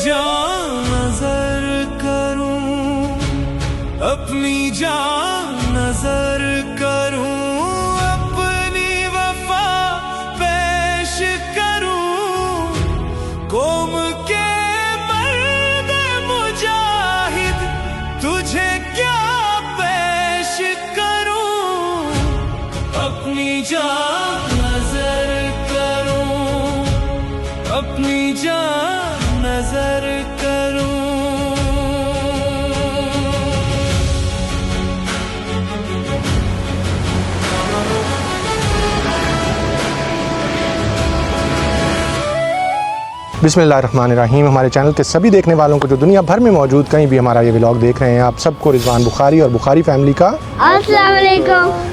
जान नजर करूं, अपनी जान नजर करूं, अपनी वफा पेश करूं, कौम के मर्द मुजाहिद तुझे क्या पेश करूं, अपनी जान नजर करूं, अपनी जान नजर करूं। बिस्मिल्लाहिर्रहमानिर्रहीम। हमारे चैनल के सभी देखने वालों को जो दुनिया भर में मौजूद कहीं भी हमारा ये व्लॉग देख रहे हैं, आप सबको रिजवान बुखारी और बुखारी फैमिली का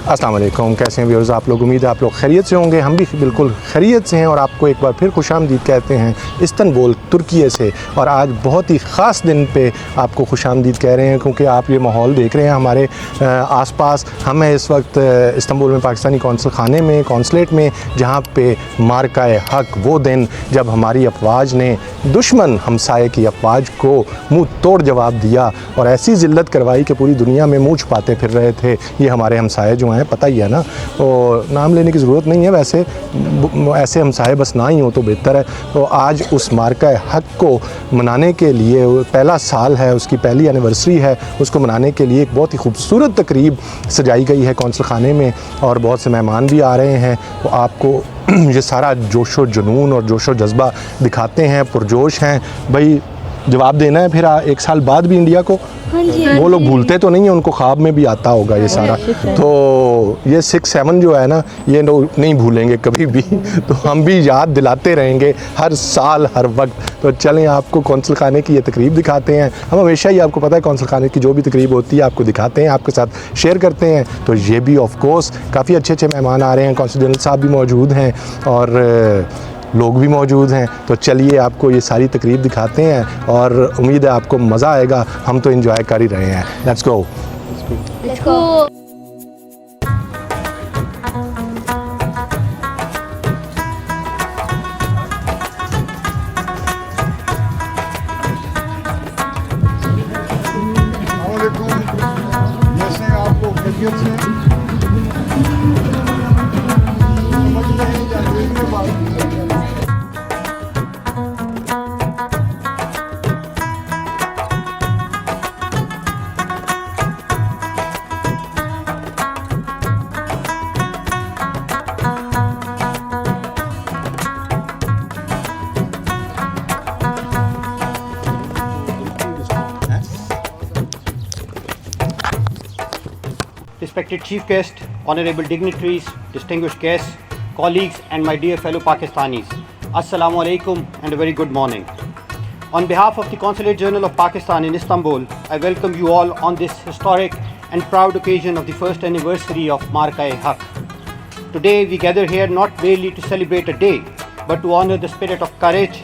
अस्सलाम वालेकुम। कैसे हैं व्यूअर्स आप लोग? उम्मीद है आप लोग खैरियत से होंगे। हम भी बिल्कुल खैरियत से हैं और आपको एक बार फिर खुशामदीद कहते हैं इस्तांबुल तुर्की से। और आज बहुत ही ख़ास दिन पे आपको खुशामदीद कह रहे हैं क्योंकि आप ये माहौल देख रहे हैं हमारे आसपास। हम हैं इस वक्त इस्तांबुल में पाकिस्तानी कौंसल खाने में, कौंसलेट में, जहाँ पे मार्काए हक, वो दिन जब हमारी अफवाज ने दुश्मन हमसाये की अफवाज को मुंह तोड़ जवाब दिया और ऐसी जिल्लत करवाई कि पूरी दुनिया में मुँह छुपाते फिर रहे थे। ये हमारे हमसाये जो हैं, पता ही है ना, तो नाम लेने की ज़रूरत नहीं है, वैसे ऐसे हमसाये बस ना ही हो तो बेहतर है। तो आज उस मार्का हक को मनाने के लिए, पहला साल है, उसकी पहली एनिवर्सरी है, उसको मनाने के लिए एक बहुत ही खूबसूरत तकरीब सजाई गई है कौंसल खाने में और बहुत से मेहमान भी आ रहे हैं। तो आपको ये सारा जोशो जुनून और जोशो जज्बा दिखाते हैं, पुरजोश हैं। भाई जवाब देना है फिर एक साल बाद भी इंडिया को। वो लोग भूलते तो नहीं है, उनको ख्वाब में भी आता होगा ये सारा। तो ये 6-7 जो है ना, ये लोग नहीं भूलेंगे कभी भी। तो हम भी याद दिलाते रहेंगे हर साल हर वक्त। तो चलें आपको कौंसल खाने की ये तकरीब दिखाते हैं। हम हमेशा ही, आपको पता है, कौंसल खाने की जो भी तकरीब होती है आपको दिखाते हैं, आपके साथ शेयर करते हैं। तो ये भी ऑफ कोर्स काफ़ी अच्छे अच्छे मेहमान आ रहे हैं। कौंसल जनरल साहब भी मौजूद हैं और लोग भी मौजूद हैं। तो चलिए आपको ये सारी तकरीब दिखाते हैं और उम्मीद है आपको मज़ा आएगा। हम तो एंजॉय कर ही रहे हैं। Let's go. Respected Chief Guest, Honorable Dignitaries, distinguished guests, colleagues and my dear fellow Pakistanis, Assalamu alaikum and a very good morning. On behalf of the Consulate General of Pakistan in Istanbul, I welcome you all on this historic and proud occasion of the first anniversary of Marka-e Haq. Today we gather here not merely to celebrate a day, but to honor the spirit of courage,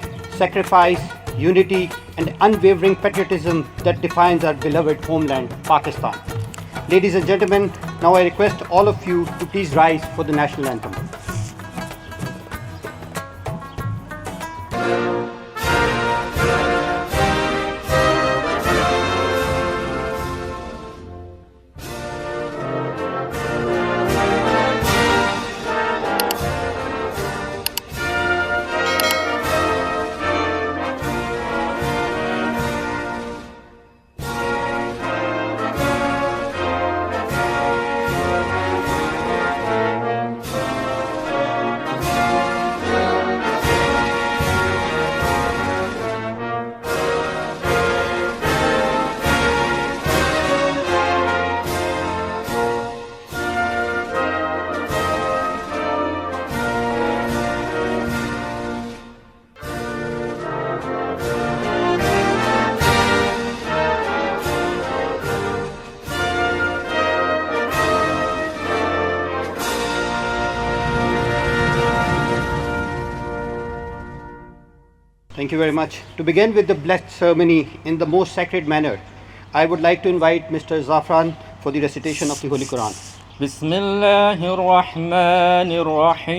sacrifice, unity and unwavering patriotism that defines our beloved homeland, Pakistan. Ladies and gentlemen, now I request all of you to please rise for the national anthem. Thank you very much. To begin with the blessed ceremony in the most sacred manner, I would like to invite Mr. Zafran for the recitation of the Holy Quran. Bismillahir Rahmanir Rahim.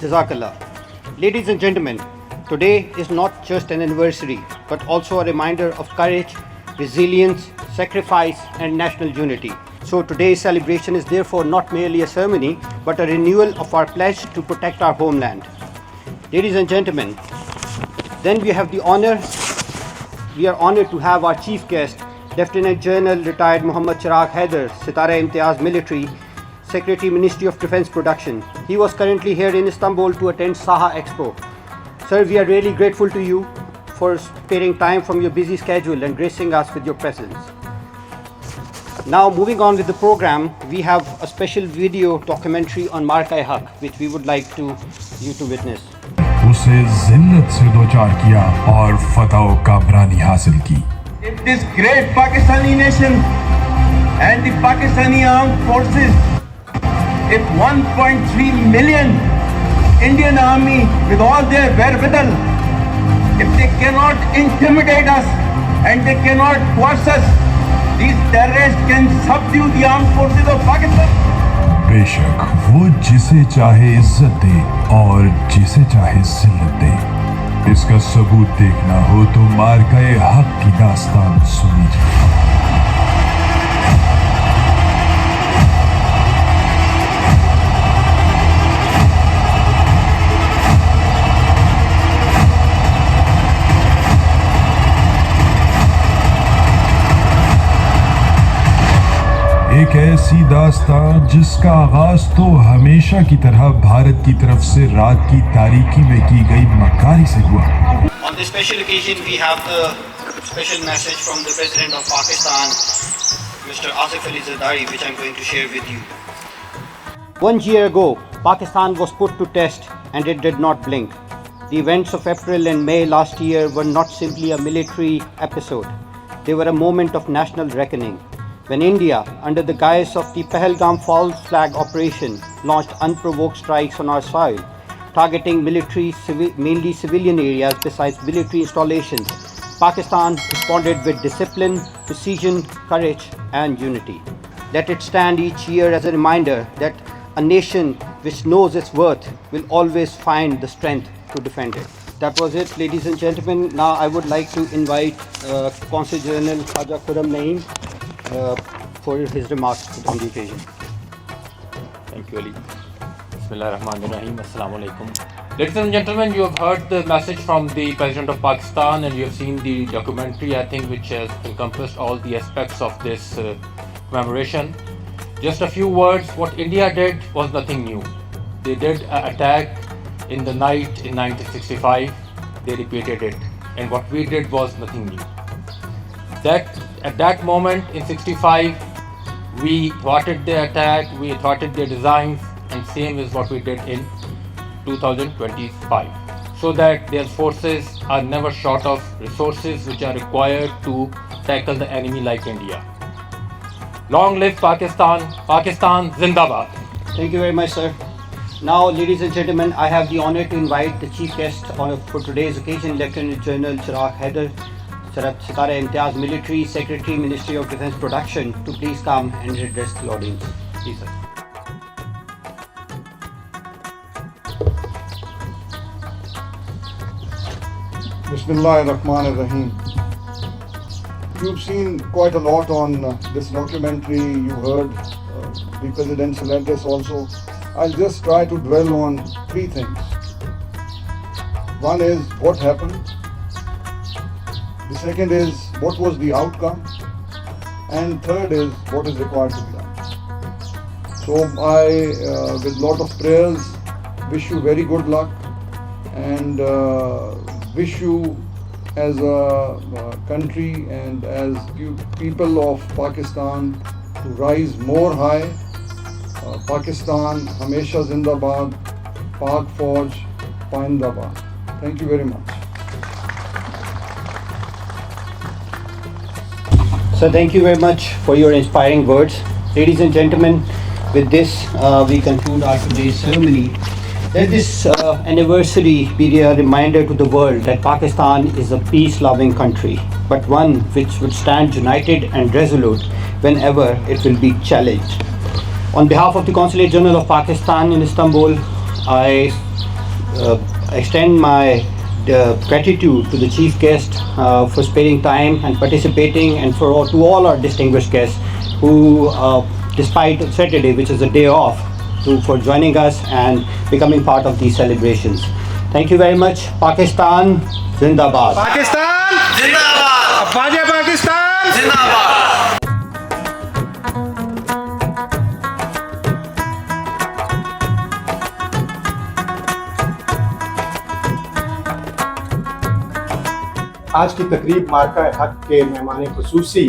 Jazakallah. Ladies and gentlemen, today is not just an anniversary, but also a reminder of courage, resilience, sacrifice, and national unity. So today's celebration is therefore not merely a ceremony, but a renewal of our pledge to protect our homeland. Ladies and gentlemen, then we are honored to have our chief guest, Lieutenant General retired Muhammad Chirag Haider, Sitara-e-Imtiaz Military, Secretary, Ministry of Defence Production. He was currently here in Istanbul to attend Saha Expo. Sir, we are really grateful to you for sparing time from your busy schedule and gracing us with your presence. Now, moving on with the program, we have a special video documentary on Marka-e-Haq, which we would like you to witness. उसे जिल्लत से दो चार किया और फतह कामरानी हासिल की. If this great Pakistani nation and the Pakistani armed forces, if 1.3 million Indian army with all their wherewithal, if they cannot intimidate us and they cannot coerce us, these terrorists can subdue the armed forces of Pakistan. बेशक वो जिसे चाहे इज्जत दे और जिसे चाहे जिल्लत दे. इसका सबूत देखना हो तो मार्का-ए-हक की दास्तान सुनी जाए. एक ऐसी दास्तान जिसका आगाज तो हमेशा की तरह भारत की तरफ से रात की तारीकी में की गई मक्कारी से हुआ. On this special occasion, we have a special message from the President of Pakistan, Mr. Asif Ali Zardari, which I'm going to share with you. 1 year ago, Pakistan was put to test and it did not blink. The events of April and May last year were not simply a military episode. They were a moment of national reckoning. When India, under the guise of the Pahalgam false flag operation, launched unprovoked strikes on our soil, targeting mainly civilian areas besides military installations, Pakistan responded with discipline, precision, courage, and unity. Let it stand each year as a reminder that a nation which knows its worth will always find the strength to defend it. That was it, ladies and gentlemen. Now I would like to invite Consul General Khaja Khurram Naeem for his remarks on the occasion. Thank you, Ali. Bismillahirrahmanirrahim. Assalamu alaikum. Ladies and gentlemen, you have heard the message from the President of Pakistan and you have seen the documentary, I think, which has encompassed all the aspects of this commemoration. Just a few words, what India did was nothing new. They did an attack in the night in 1965, they repeated it. And what we did was nothing new. At that moment in 65, we thwarted their attack, we thwarted their designs, and same is what we did in 2025. So that their forces are never short of resources which are required to tackle the enemy like India. Long live Pakistan! Pakistan Zindabad! Thank you very much, sir. Now, ladies and gentlemen, I have the honor to invite the chief guest for today's occasion, Lieutenant General Chirag Haider, Sitara-e-Imtiaz Military, Secretary, Ministry of Defence Production, to please come and address the audience. Please, sir. Bismillahirrahmanirrahim. You've seen quite a lot on this documentary. You heard the presidential address also. I'll just try to dwell on three things. One is what happened. The second is what was the outcome. And third is what is required to be done. So I, with lot of prayers, wish you very good luck and wish you as a country and as people of Pakistan to rise more high. Pakistan, Hamesha Zindabad, Pak Fauj, Paindabad. Thank you very much. Sir, thank you very much for your inspiring words. Ladies and gentlemen, with this, we conclude our today's ceremony. Let this anniversary be a reminder to the world that Pakistan is a peace-loving country, but one which would stand united and resolute whenever it will be challenged. On behalf of the Consulate General of Pakistan in Istanbul, I extend my gratitude to the chief guest for sparing time and participating, and to all our distinguished guests who, despite Saturday, which is a day off, for joining us and becoming part of these celebrations. Thank you very much. Pakistan Zindabad. Pakistan जिंदाबाद, अफवाज पाकिस्तान जिंदाबाद। आज की तकरीब मार्का हक के मेहमान खुसूसी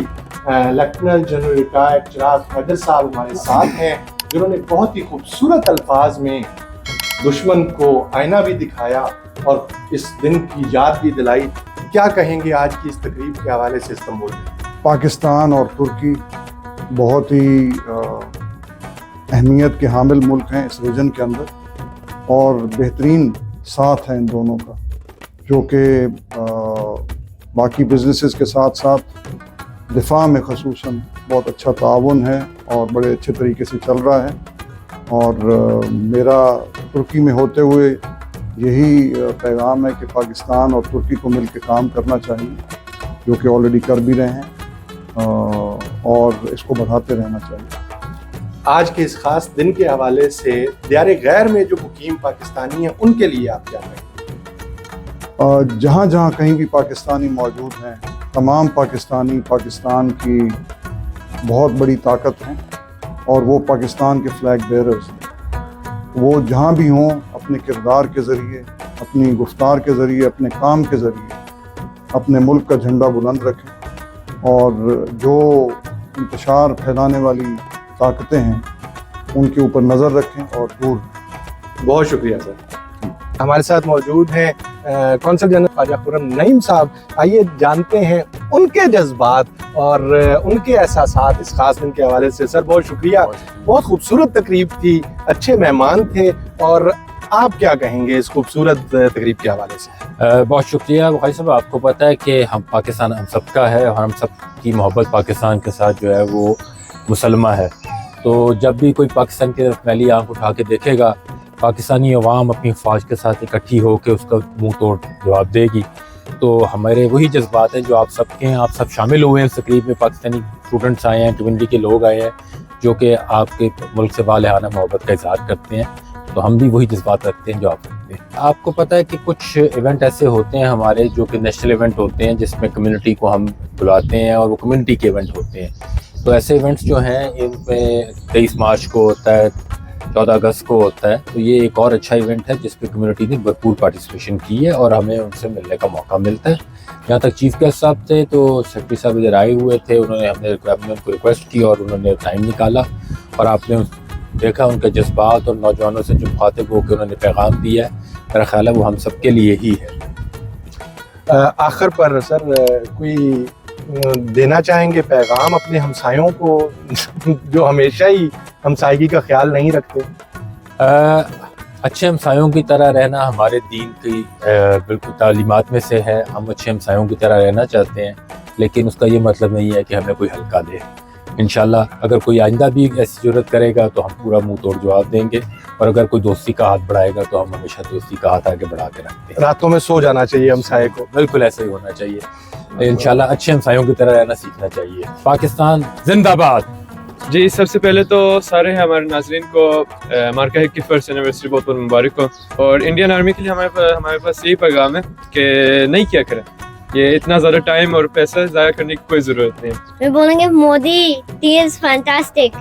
lieutenant general retired चिराग हैदर साहब हमारे साथ हैं, जिन्होंने बहुत ही खूबसूरत अल्फाज में दुश्मन को आईना भी दिखाया और इस दिन की याद भी दिलाई। क्या कहेंगे आज की इस तकरीब के हवाले से इस्तांबुल में? पाकिस्तान और तुर्की बहुत ही अहमियत के हामिल मुल्क हैं इस रीजन के अंदर, और बेहतरीन साथ है इन दोनों का, जो कि बाकी बिजनेसेस के साथ साथ दिफा में ख़ुसूसन बहुत अच्छा ताउन है और बड़े अच्छे तरीके से चल रहा है। और मेरा तुर्की में होते हुए यही पैगाम है कि पाकिस्तान और तुर्की को मिलकर काम करना चाहिए, जो कि ऑलरेडी कर भी रहे हैं, और इसको बढ़ाते रहना चाहिए। आज के इस खास दिन के हवाले से दियारे गैर में जो मुकीम पाकिस्तानी हैं उनके लिए आप क्या कहेंगे? जहाँ जहाँ कहीं भी पाकिस्तानी मौजूद हैं, तमाम पाकिस्तानी पाकिस्तान की बहुत बड़ी ताकत हैं, और वो पाकिस्तान के फ्लैग बेयरर्स हैं। वो जहाँ भी हों, अपने किरदार के ज़रिए, अपनी गुफ्तार के ज़रिए, अपने काम के ज़रिए अपने मुल्क का झंडा बुलंद रखें, और जो इंतशार फैलाने वाली ताकतें हैं उनके ऊपर नज़र रखें और दूर। बहुत शुक्रिया सर। हमारे साथ मौजूद हैं कौंसल जनरल ख्वाजा खुर्रम नईम साहब। आइए जानते हैं उनके जज्बात और उनके एहसासात इस खास दिन के हवाले से। सर बहुत शुक्रिया, बहुत खूबसूरत तकरीब थी, अच्छे मेहमान थे, और आप क्या कहेंगे इस खूबसूरत तकरीब के हवाले से? बहुत शुक्रिया भाई साहब। आपको पता है कि हम पाकिस्तान हम सबका है और हम सब की मोहब्बत पाकिस्तान के साथ जो है वो मुसलमा है। तो जब भी कोई पाकिस्तान की तरफ पहली आँख उठा के देखेगा, पाकिस्तानी अवाम अपनी फ़ौज के साथ इकट्ठी होकर उसका मुंह तोड़ जवाब देगी। तो हमारे वही जज्बात हैं जो आप सबके हैं। आप सब शामिल हुए हैं इस तकरीब में, पाकिस्तानी स्टूडेंट्स आए हैं, कम्युनिटी के लोग आए हैं जो कि आपके मुल्क से वालेहाना मोहब्बत का इज़हार करते हैं। तो हम भी वही जज्बात रखते हैं जो आप रखते हैं। आपको पता है कि कुछ इवेंट ऐसे होते हैं हमारे जो कि नेशनल इवेंट होते हैं, जिसमें कम्युनिटी को हम बुलाते हैं और वो कम्युनिटी के इवेंट होते हैं। तो ऐसे इवेंट्स जो हैं इनमें 23 मार्च को होता है, 14 अगस्त को होता है। तो ये एक और अच्छा इवेंट है जिसपे कम्युनिटी ने भरपूर पार्टिसिपेशन की है और हमें उनसे मिलने का मौका मिलता है। यहाँ तक चीफ गेस्ट साहब थे तो सेक्रेटरी साहब इधर आए हुए थे, हमने उनको रिक्वेस्ट की और उन्होंने टाइम निकाला, और आपने देखा उनके जज्बात और नौजवानों से जो मुखातिब होकर उन्होंने पैगाम दिया है, मेरा ख्याल है वो हम सब के लिए ही है। आखिर पर सर कोई देना चाहेंगे पैगाम अपने हमसायों को जो हमेशा ही हमसायगी का ख्याल नहीं रखते? अच्छे हमसायों की तरह रहना हमारे दीन की बिल्कुल तालीमात में से है। हम अच्छे हमसायों की तरह रहना चाहते हैं, लेकिन उसका ये मतलब नहीं है कि हमें कोई हल्का दे। इंशाल्लाह अगर कोई आइंदा भी ऐसी ज़रूरत करेगा तो हम पूरा मुंह तोड़ जवाब देंगे, और अगर कोई दोस्ती का हाथ बढ़ाएगा तो हम हमेशा दोस्ती का हाथ आगे बढ़ा के रखते हैं। रातों में सो जाना चाहिए हमसाये को, बिल्कुल ऐसा ही होना चाहिए। इंशाल्लाह अच्छे हमसायों की तरह रहना सीखना चाहिए। पाकिस्तान जिंदाबाद। जी, सबसे पहले तो सारे हमारे नाज़रीन को मार्का हिक की फर्स्ट एनिवर्सरी बहुत बहुत मुबारक हो। और इंडियन आर्मी के लिए हमारे पास यही पैगाम है कि नहीं क्या करें, ये इतना ज़्यादा टाइम और पैसा ज़ाया करने की कोई ज़रूरत नहीं है। मैं बोलेंगे Modi, tea is fantastic.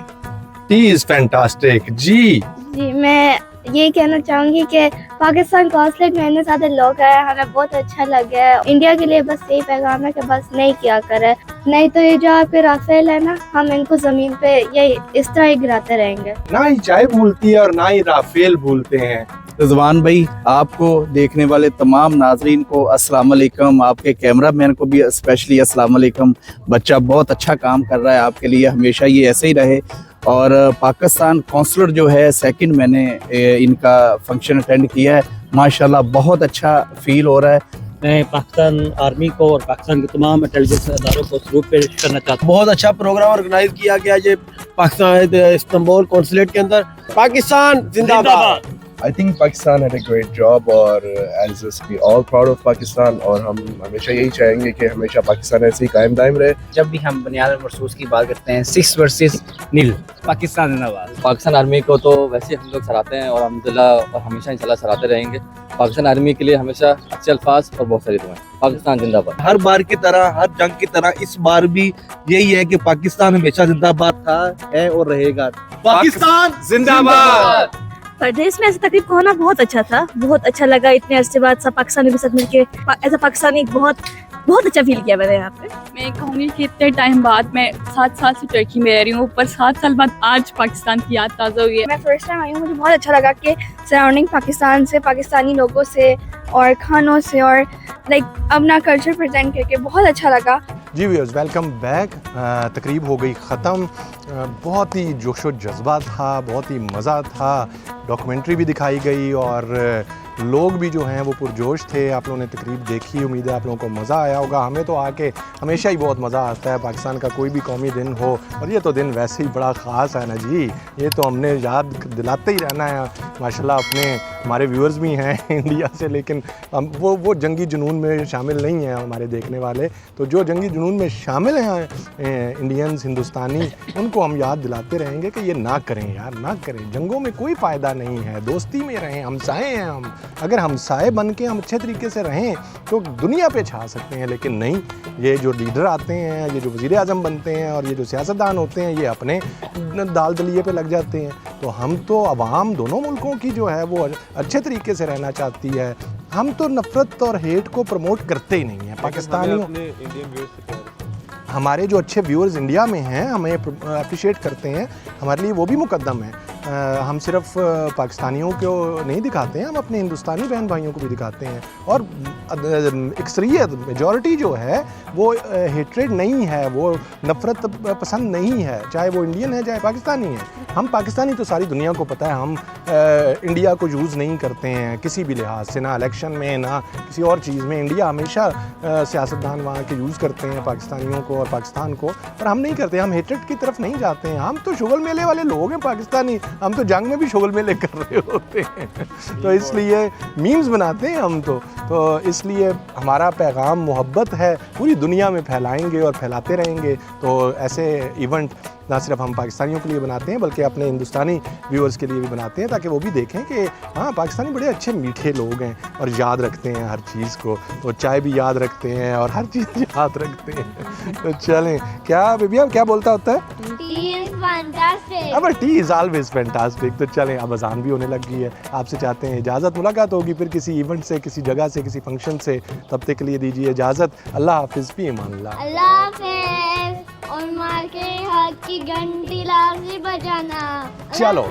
Tea is fantastic. जी मैं ये कहना चाहूँगी कि पाकिस्तान कॉन्सुलेट में इतने सारे लोग हैं, हमें बहुत अच्छा लगा है। इंडिया के लिए बस यही पैगाम है कि बस नहीं किया करे, नहीं तो ये जो आपके राफेल है ना, हम इनको ज़मीन पे ये इस तरह ही गिराते रहेंगे। ना ही चाय भूलती है और ना ही राफेल भूलते हैं। रिजवान भाई, आपको देखने वाले तमाम नाजरीन को अस्सलाम वालेकुम, आपके कैमरामैन को भी स्पेशली अस्सलाम वालेकुम। बच्चा बहुत अच्छा काम कर रहा है, आपके लिए हमेशा ये ऐसे ही रहे और पाकिस्तान कौंसलर जो है सेकंड मैंने इनका फंक्शन अटेंड किया है। माशाल्लाह बहुत अच्छा फील हो रहा है। मैं पाकिस्तान आर्मी को और पाकिस्तान के तमाम इंटेलिजेंस अदारों को सलूट पेश करना चाहता हूँ। बहुत अच्छा प्रोग्राम ऑर्गेनाइज किया गया है पाकिस्तान इस्तांबुल कौंसलेट के अंदर। पाकिस्तान जिंदाबाद। I think Pakistan had a great job और as us we all proud of Pakistan और हम हमेशा यही चाहेंगे कि हमेशा पाकिस्तान ऐसे ही कायम दायम रहे। जब भी हम बुनियाद मरसूस की बात करते हैं 6 वर्सेस 0 पाकिस्तान जिंदाबाद। पाकिस्तान आर्मी को तो वैसे हम लोग सराहते हैं और अल्हम्दुलिल्लाह और हमेशा इंशाल्लाह सराहते रहेंगे। पाकिस्तान आर्मी के लिए हमेशा अच्छे अल्फाज और बहुत सारी दुआएं। पाकिस्तान जिंदाबाद। हर बार की तरह हर जंग की तरह इस बार भी यही है कि पाकिस्तान हमेशा जिंदाबाद था, है और रहेगा। पाकिस्तान जिंदाबाद। परदेश में ऐसे तकरीब होना बहुत अच्छा था, बहुत अच्छा लगा। इतने अरसे बाद सब पाकिस्तानियों के साथ मिलके एज अ पाकिस्तानी बहुत अच्छा फील किया मैंने यहाँ पे। मैं कहूँगी कि इतने टाइम बाद मैं 7 साल से टर्की में रह रही हूँ, पर 7 साल बाद आज पाकिस्तान की याद ताज़ा हुई है। मैं फर्स्ट टाइम आई हूँ, मुझे बहुत अच्छा लगा कि सराउंडिंग पाकिस्तान से, पाकिस्तानी लोगों से और खानों से और लाइक अपना कल्चर प्रेजेंट करके बहुत अच्छा लगा। जी व्यूअर्स, वेलकम बैक। तकरीब हो गई ख़त्म। बहुत ही जोश व जज्बा था, बहुत ही मज़ा था। डॉक्यूमेंट्री भी दिखाई गई और लोग भी जो हैं वो पुरजोश थे। आप लोगों ने तकरीब देखी, उम्मीद है आप लोगों को मज़ा आया होगा। हमें तो आके हमेशा ही बहुत मज़ा आता है। पाकिस्तान का कोई भी कौमी दिन हो, और ये तो दिन वैसे ही बड़ा ख़ास है ना जी, ये तो हमने याद दिलाते ही रहना है। माशाल्लाह अपने हमारे व्यूअर्स भी हैं इंडिया से, लेकिन हम वो जंगी जुनून में शामिल नहीं हैं हमारे देखने वाले। तो जो जंगी जुनून में शामिल हैं इंडियंस, हिंदुस्तानी, उनको हम याद दिलाते रहेंगे कि ये ना करें यार, ना करें। जंगों में कोई फ़ायदा नहीं है, दोस्ती में रहें। हमसाए हैं हम, अगर हमसाए बन के हम अच्छे तरीके से रहें तो दुनिया पे छा सकते हैं। लेकिन नहीं, ये जो लीडर आते हैं, ये जो वज़ीर आज़म बनते हैं और ये जो सियासतदान होते हैं, ये अपने दाल दलिए पे लग जाते हैं। तो हम तो अवाम दोनों मुल्कों की जो है वो अच्छे तरीके से रहना चाहती है। हम तो नफ़रत और हेट को प्रमोट करते ही नहीं हैं। पाकिस्तानियों, हमारे जो अच्छे व्यूअर्स इंडिया में हैं हमें अप्रिशिएट करते हैं, हमारे लिए वो भी मुकद्दम है। हम सिर्फ पाकिस्तानियों को नहीं दिखाते हैं, हम अपने हिंदुस्तानी बहन भाइयों को भी दिखाते हैं। और अक्सरियत, मेजॉरिटी जो है वो हेट्रेड नहीं है, वो नफ़रत पसंद नहीं है, चाहे वो इंडियन है चाहे पाकिस्तानी है। हम पाकिस्तानी तो सारी दुनिया को पता है, हम इंडिया को यूज़ नहीं करते हैं किसी भी लिहाज से, ना इलेक्शन में ना किसी और चीज़ में। इंडिया हमेशा सियासतदान वहाँ के यूज़ करते हैं पाकिस्तानियों को और पाकिस्तान को, पर हम नहीं करते। हम हेट्रेड की तरफ नहीं जाते हैं। हम तो शुगल मेले वाले लोग हैं पाकिस्तानी, हम तो जंग में भी शुगल मेले कर रहे होते हैं। तो इसलिए मीम्स बनाते हैं हम तो इसलिए हमारा पैगाम मोहब्बत है, पूरी दुनिया में फैलाएंगे और फैलाते रहेंगे। तो ऐसे इवेंट ना सिर्फ हम पाकिस्तानियों के लिए बनाते हैं बल्कि अपने हिंदुस्तानी व्यूअर्स के लिए भी बनाते हैं, ताकि वो भी देखें कि हाँ, पाकिस्तानी बड़े अच्छे मीठे लोग हैं और याद रखते हैं हर चीज़ को। तो चाय भी याद रखते हैं और हर चीज़ याद रखते हैं। तो चलें, क्या बेबी अब क्या बोलता होता है? अब टी इज़ ऑलवेज फैंटास्टिक। तो चलें, अब अज़ान भी होने लग गई है। आपसे चाहते हैं इजाज़त, मुलाकात होगी फिर किसी इवेंट से, किसी जगह से, किसी फंक्शन से। तब तक के लिए दीजिए इजाज़त। अल्लाह हाफिज़, फी अमानिल्लाह। अल्लाह हाफिज़। और मार के हक की घंटी लाज़िम बजाना। चलो।